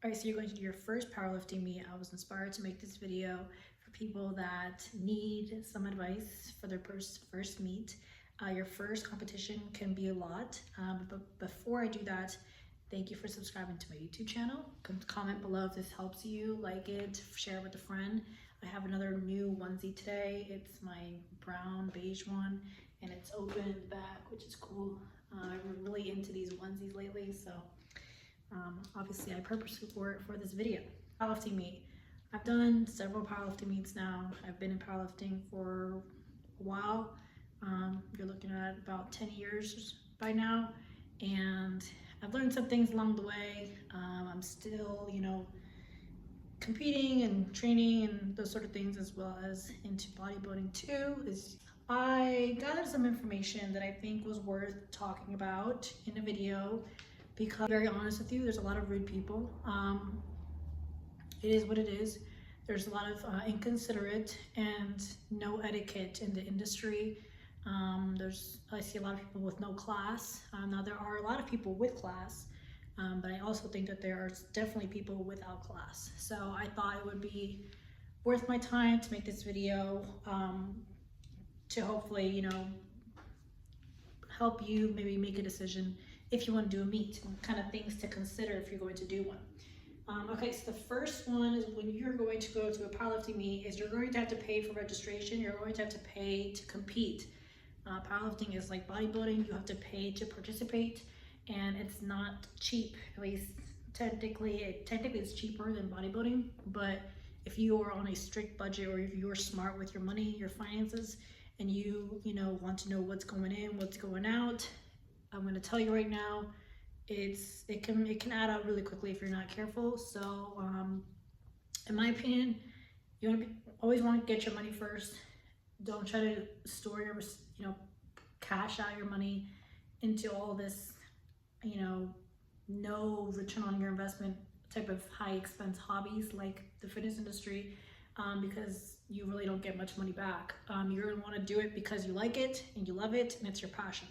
Alright, so you're going to do your first powerlifting meet. I was inspired to make this video for people that need some advice for their first meet. Your first competition can be a lot, but before I do that, thank you for subscribing to my YouTube channel. Comment below if this helps you, like it, share it with a friend. I have another new onesie today. It's my brown beige one, and it's open in the back, which is cool. I'm really into these onesies lately, so obviously I purposely wore it for this video. Powerlifting meet. I've done several powerlifting meets now. I've been in powerlifting for a while. You're looking at about 10 years by now, and I've learned some things along the way. I'm still, competing and training and those sort of things, as well as into bodybuilding too. I gathered some information that I think was worth talking about in a video, because, to be very honest with you, there's a lot of rude people. It is what it is. There's a lot of inconsiderate and no etiquette in the industry. I see a lot of people with no class. Now there are a lot of people with class, but I also think that there are definitely people without class. So I thought it would be worth my time to make this video to hopefully, help you maybe make a decision if you want to do a meet, and kind of things to consider if you're going to do one. Okay, so the first one is when you're going to go to a powerlifting meet is you're going to have to pay for registration. You're going to have to pay to compete. Powerlifting is like bodybuilding. You have to pay to participate, and it's not cheap. At least technically it's cheaper than bodybuilding, but if you are on a strict budget, or if you're smart with your money, your finances, and you want to know what's going in, what's going out, I'm going to tell you right now, it can add up really quickly if you're not careful. So in my opinion, you always want to get your money first. Don't try to store your cash out your money into all this no return on your investment type of high expense hobbies like the fitness industry, because you really don't get much money back. You're going to want to do it because you like it and you love it and it's your passion.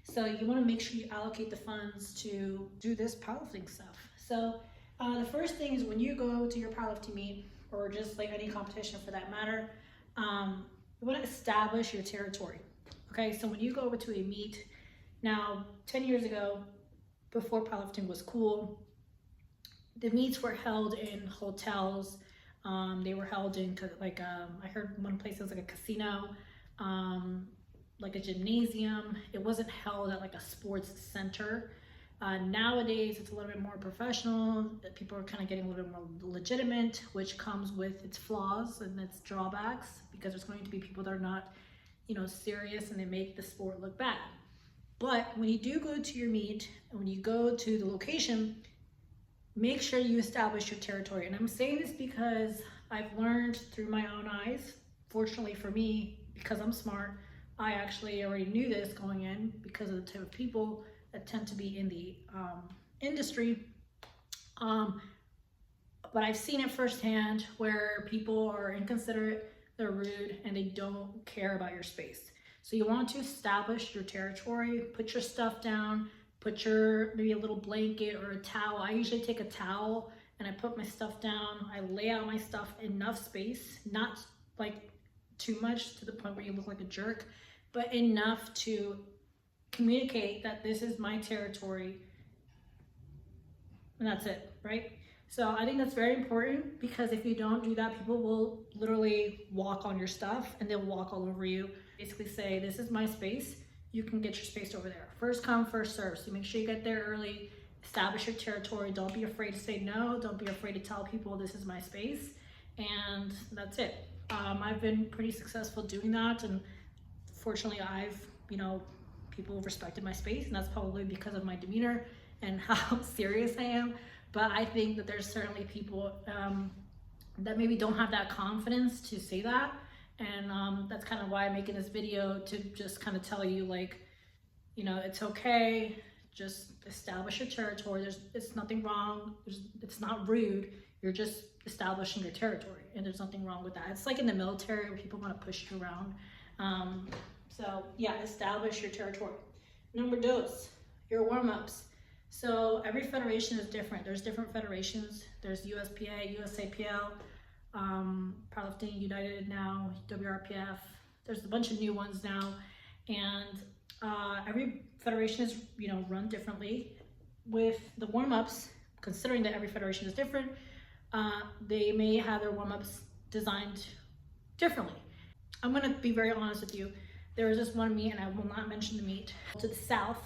So you want to make sure you allocate the funds to do this powerlifting stuff. So the first thing is, when you go to your powerlifting meet, or just like any competition for that matter, you want to establish your territory. Okay, so when you go over to a meet, now 10 years ago, before powerlifting was cool, the meets were held in hotels. They were held in I heard one place was like a casino, like a gymnasium. It wasn't held at like a sports center. Nowadays it's a little bit more professional. People are kind of getting a little bit more legitimate, which comes with its flaws and its drawbacks, because there's going to be people that are not serious, and they make the sport look bad. But when you do go to your meet, and when you go to the location, make sure you establish your territory. And I'm saying this because I've learned through my own eyes. Fortunately for me, because I'm smart, I actually already knew this going in, because of the type of people that tend to be in the industry. But I've seen it firsthand where people are inconsiderate, they're rude, and they don't care about your space. So you want to establish your territory, put your stuff down, put maybe a little blanket or a towel. I usually take a towel and I put my stuff down. I lay out my stuff enough space, not like too much to the point where you look like a jerk, but enough to communicate that this is my territory, and that's it, right? So I think that's very important, because if you don't do that, people will literally walk on your stuff and they'll walk all over you. Basically say, this is my space, you can get your space over there. First come, first serve. So make sure you get there early, establish your territory. Don't be afraid to say no. Don't be afraid to tell people this is my space, and that's it. I've been pretty successful doing that, and fortunately people respected my space, and that's probably because of my demeanor and how serious I am. But I think that there's certainly people that maybe don't have that confidence to say that, and that's kind of why I'm making this video, to just kind of tell you, it's okay, just establish your territory. It's nothing wrong. It's not rude. You're just establishing your territory, and there's nothing wrong with that. It's like in the military where people want to push you around. So yeah, establish your territory. Number dos, your warm-ups. So every federation is different. There's different federations. There's USPA, USAPL, Powerlifting United now, WRPF. There's a bunch of new ones now, and every federation is, you know, run differently. With the warm-ups, considering that every federation is different, they may have their warm-ups designed differently. I'm gonna be very honest with you. There was this one meet, and I will not mention the meet, to the south,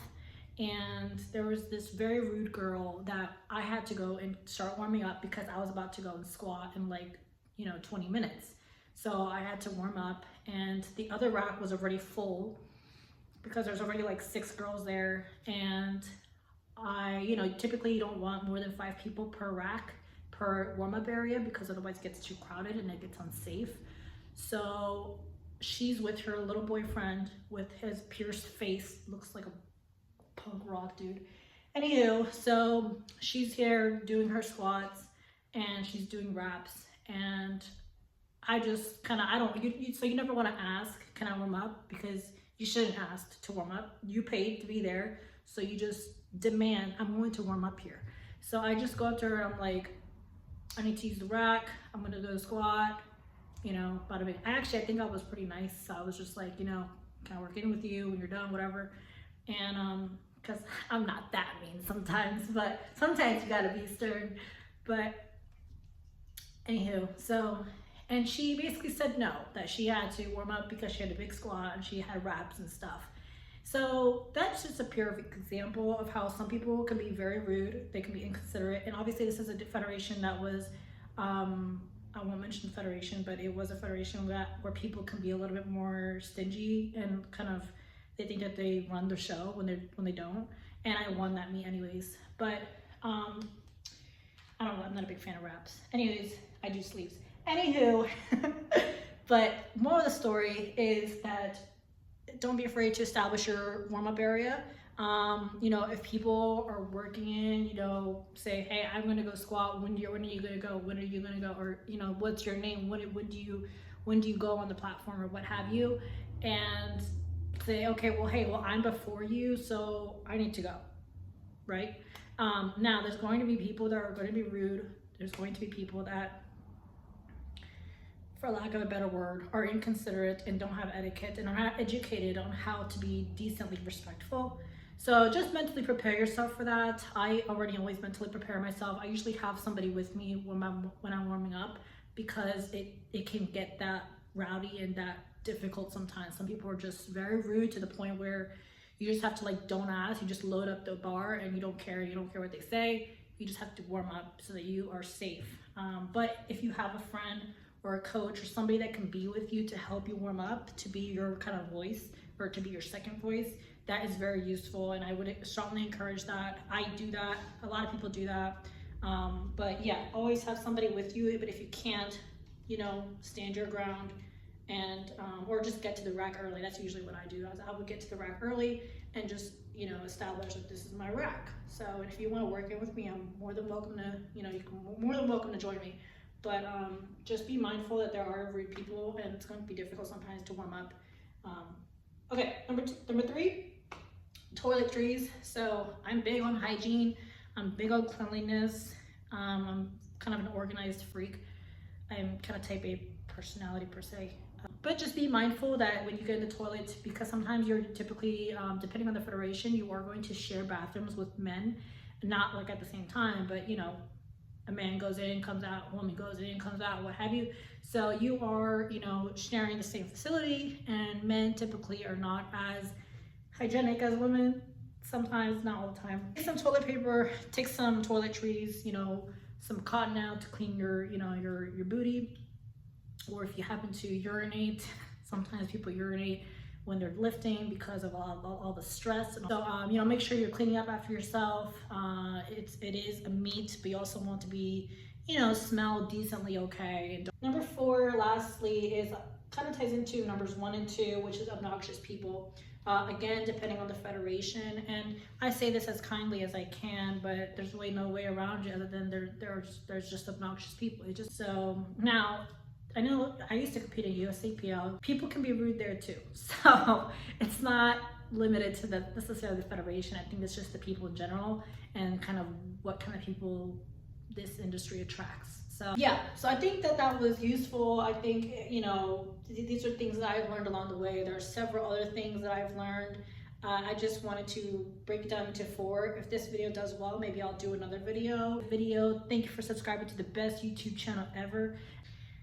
and there was this very rude girl that I had to go and start warming up because I was about to go and squat in like, you know, 20 minutes. So I had to warm up, and the other rack was already full because there's already like 6 girls there, and you know, typically you don't want more than 5 people per rack per warm-up area because otherwise it gets too crowded and it gets unsafe. So she's with her little boyfriend with his pierced face, looks like a punk rock dude. Anywho, so she's here doing her squats and she's doing reps, and I just kind of, so you never want to ask, can I warm up? Because you shouldn't ask to warm up. You paid to be there, so you just demand, I'm going to warm up here. So I just go up to her, I'm like, I need to use the rack, I'm gonna go squat, you know, bada bing. I think I was pretty nice. So I was just like, you know, can I work in with you when you're done, whatever. And because I'm not that mean sometimes, but sometimes you gotta be stern. But anywho, so, and she basically said no, that she had to warm up because she had a big squat and she had reps and stuff. So that's just a pure example of how some people can be very rude, they can be inconsiderate. And obviously this is a federation that was, I won't mention federation, but it was a federation where people can be a little bit more stingy and kind of, they think that they run the show when they don't. And I won that meet anyways. But I don't know, I'm not a big fan of reps. Anyways, I do sleeves. Anywho, but more of the story is that don't be afraid to establish your warm-up area. You know, if people are working in, you know, say, hey, I'm gonna go squat. When are you gonna go? When are you gonna go? Or, you know, what's your name? When do you go on the platform or what have you? And say, okay, well, hey, well, I'm before you, so I need to go, right? Now, there's going to be people that are going to be rude. There's going to be people that, for lack of a better word, are inconsiderate and don't have etiquette and are not educated on how to be decently respectful. So just mentally prepare yourself for that. I already always mentally prepare myself. I usually have somebody with me when I'm warming up because it can get that rowdy and that difficult sometimes. Some people are just very rude to the point where you just have to, like, don't ask. You just load up the bar and you don't care what they say. You just have to warm up so that you are safe. But if you have a friend or a coach or somebody that can be with you to help you warm up, to be your kind of voice or to be your second voice, that is very useful, and I would strongly encourage that. I do that, a lot of people do that. But yeah, always have somebody with you, but if you can't, you know, stand your ground and or just get to the rack early. That's usually what I do. I would get to the rack early and just, you know, establish that this is my rack. So if you want to work in with me, I'm more than welcome to, you know, more than welcome to join me. But just be mindful that there are rude people and it's going to be difficult sometimes to warm up. Okay, number 3, toiletries. So I'm big on hygiene. I'm big on cleanliness. I'm kind of an organized freak. I'm kind of type A personality per se. But just be mindful that when you get in the toilet, because sometimes you're typically, depending on the federation, you are going to share bathrooms with men, not like at the same time, but you know, a man goes in, comes out, woman goes in, comes out, what have you. So you are, you know, sharing the same facility, and men typically are not as hygienic as women. Sometimes, not all the time. Take some toilet paper, take some toiletries, you know, some cotton out to clean your, you know, your booty. Or if you happen to urinate, sometimes people urinate when they're lifting because of all the stress. So, you know, make sure you're cleaning up after yourself. It is a meat, but you also want to be, you know, smell decently okay. And number 4, lastly, is kind of ties into numbers 1 and 2, which is obnoxious people. Again, depending on the federation, and I say this as kindly as I can, but there's really no way around it other than there's just obnoxious people. So now, I know I used to compete in USAPL. People can be rude there too. So it's not limited to the necessarily the federation. I think it's just the people in general and kind of what kind of people this industry attracts. So yeah, so I think that was useful. I think, you know, these are things that I've learned along the way. There are several other things that I've learned. I just wanted to break it down into 4. If this video does well, maybe I'll do another video. Thank you for subscribing to the best YouTube channel ever.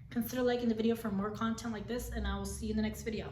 Consider liking the video for more content like this, and I will see you in the next video.